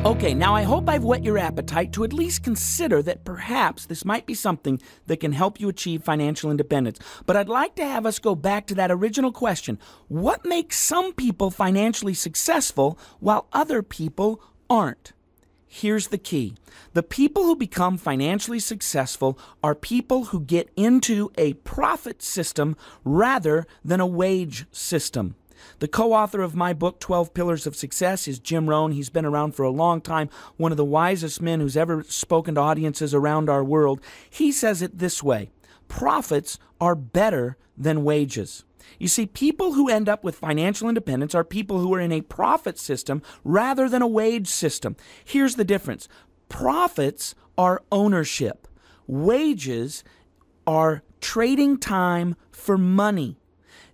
Okay, now I hope I've whet your appetite to at least consider that perhaps this might be something that can help you achieve financial independence. But I'd like to have us go back to that original question. What makes some people financially successful while other people aren't? Here's the key. The people who become financially successful are people who get into a profit system rather than a wage system. The co-author of my book, 12 Pillars of Success, is Jim Rohn. He's been around for a long time, one of the wisest men who's ever spoken to audiences around our world. He says it this way: profits are better than wages. You see, people who end up with financial independence are people who are in a profit system rather than a wage system. Here's the difference. Profits are ownership. Wages are trading time for money.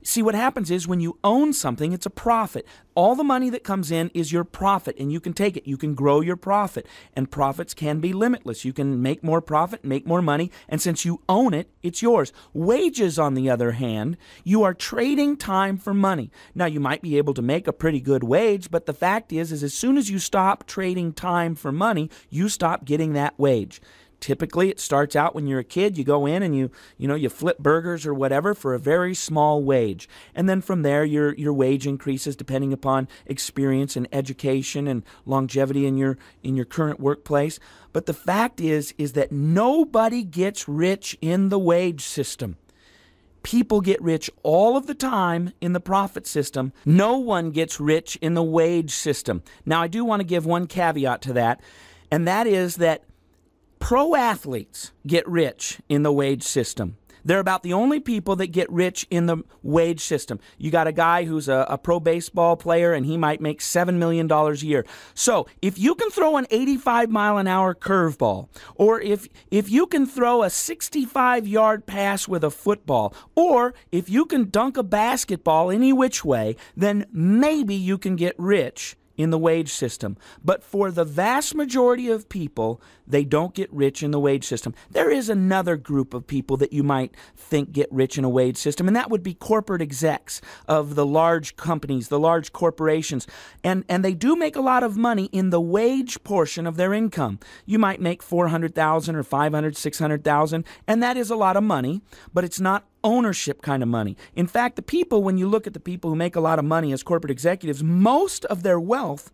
See, what happens is when you own something, it's a profit. All the money that comes in is your profit, and you can take it. You can grow your profit, and profits can be limitless. You can make more profit, make more money, and since you own it, it's yours. Wages, on the other hand, you are trading time for money. Now, you might be able to make a pretty good wage, but the fact is as soon as you stop trading time for money, you stop getting that wage. Typically, it starts out when you're a kid. You go in and you flip burgers or whatever for a very small wage. And then from there, your wage increases depending upon experience and education and longevity in your current workplace. But the fact is that nobody gets rich in the wage system. People get rich all of the time in the profit system. No one gets rich in the wage system. Now, I do want to give one caveat to that, and that is that pro athletes get rich in the wage system. They're about the only people that get rich in the wage system. You got a guy who's a pro baseball player, and he might make $7 million a year. So if you can throw an 85-mile-an-hour curveball, or if you can throw a 65-yard pass with a football, or if you can dunk a basketball any which way, then maybe you can get rich in the wage system. But for the vast majority of people, they don't get rich in the wage system. There is another group of people that you might think get rich in a wage system, and that would be corporate execs of the large companies, the large corporations. And they do make a lot of money in the wage portion of their income. You might make $400,000 or $500,000, $600,000, and that is a lot of money, but it's not ownership kind of money. In fact, when you look at the people who make a lot of money as corporate executives, most of their wealth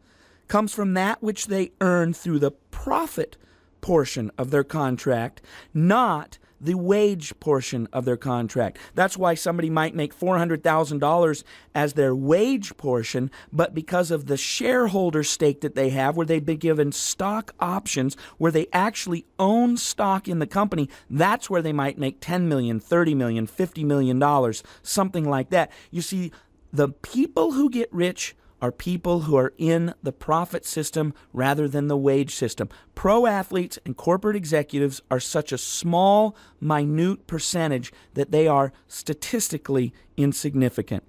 comes from that which they earn through the profit portion of their contract, not the wage portion of their contract. That's why somebody might make $400,000 as their wage portion, but because of the shareholder stake that they have, where they've been given stock options, where they actually own stock in the company, that's where they might make $10 million, $30 million, $50 million, something like that. You see, the people who get rich are people who are in the profit system rather than the wage system. Pro athletes and corporate executives are such a small, minute percentage that they are statistically insignificant.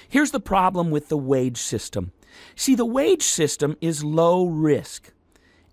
Here's the problem with the wage system. See, the wage system is low risk.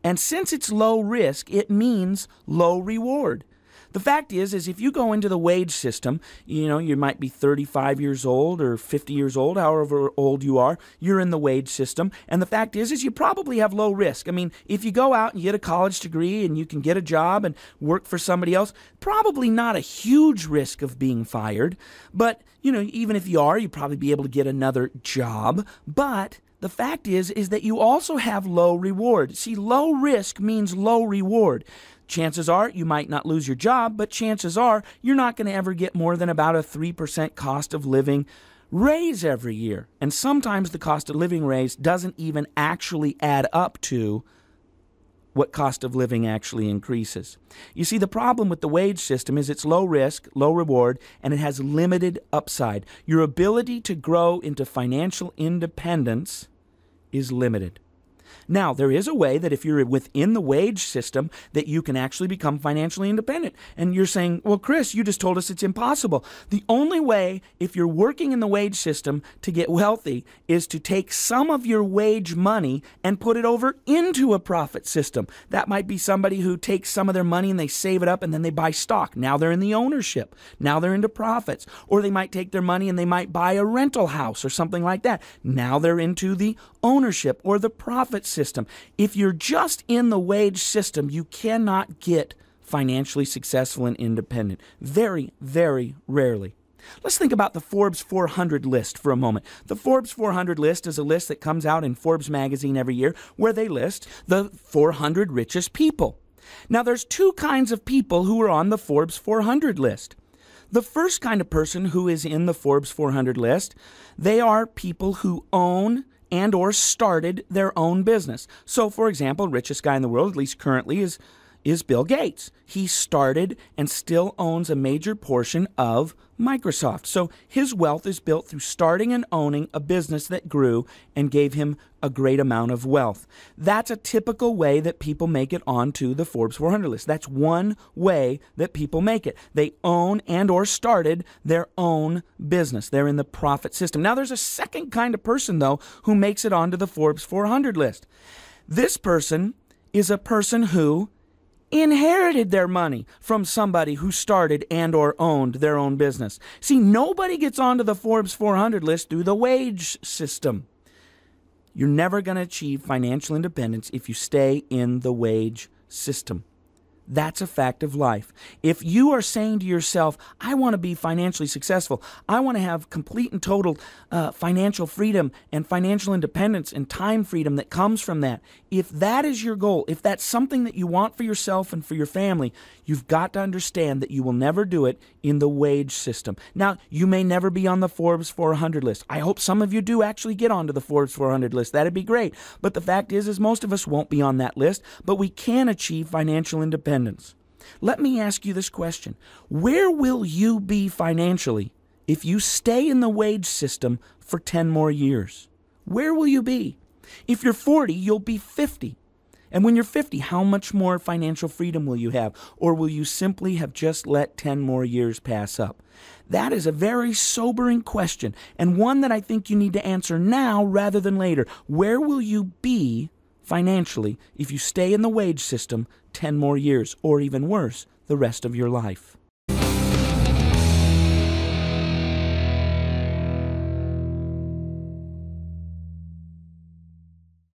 And since it's low risk, it means low reward. The fact is if you go into the wage system, you might be 35 years old or 50 years old, however old you are, you're in the wage system. And the fact is you probably have low risk. I mean, if you go out and you get a college degree and you can get a job and work for somebody else, probably not a huge risk of being fired. But, even if you are, you'd probably be able to get another job. But the fact is that you also have low reward. See, low risk means low reward. Chances are you might not lose your job, but chances are you're not going to ever get more than about a 3% cost of living raise every year. And sometimes the cost of living raise doesn't even actually add up to what cost of living actually increases. You see, the problem with the wage system is it's low risk, low reward, and it has limited upside. Your ability to grow into financial independence is limited. Now, there is a way that if you're within the wage system that you can actually become financially independent. And you're saying, well, Chris, you just told us it's impossible. The only way, if you're working in the wage system to get wealthy, is to take some of your wage money and put it over into a profit system. That might be somebody who takes some of their money and they save it up and then they buy stock. Now they're in the ownership. Now they're into profits. Or they might take their money and they might buy a rental house or something like that. Now they're into the ownership or the profit system. If you're just in the wage system, you cannot get financially successful and independent. Very, very rarely. Let's think about the Forbes 400 list for a moment. The Forbes 400 list is a list that comes out in Forbes magazine every year where they list the 400 richest people. Now, there's two kinds of people who are on the Forbes 400 list. The first kind of person who is in the Forbes 400 list, they are people who own and or started their own business. So, for example, richest guy in the world, at least currently, is Bill Gates. He started and still owns a major portion of Microsoft. So his wealth is built through starting and owning a business that grew and gave him a great amount of wealth. That's a typical way that people make it onto the Forbes 400 list. That's one way that people make it. They own and or started their own business. They're in the profit system. Now there's a second kind of person, though, who makes it onto the Forbes 400 list. This person is a person who inherited their money from somebody who started and or owned their own business. See, nobody gets onto the Forbes 400 list through the wage system. You're never going to achieve financial independence if you stay in the wage system. That's a fact of life. If you are saying to yourself, I want to be financially successful, I want to have complete and total financial freedom and financial independence and time freedom that comes from that, if that is your goal, if that's something that you want for yourself and for your family, you've got to understand that you will never do it in the wage system. Now, you may never be on the Forbes 400 list. I hope some of you do actually get onto the Forbes 400 list. That'd be great. But the fact is most of us won't be on that list, but we can achieve financial independence. Let me ask you this question. Where will you be financially if you stay in the wage system for 10 more years? Where will you be? If you're 40, you'll be 50. And when you're 50, how much more financial freedom will you have? Or will you simply have just let 10 more years pass up? That is a very sobering question, and one that I think you need to answer now rather than later. Where will you be financially if you stay in the wage system 10 more years, or even worse, the rest of your life?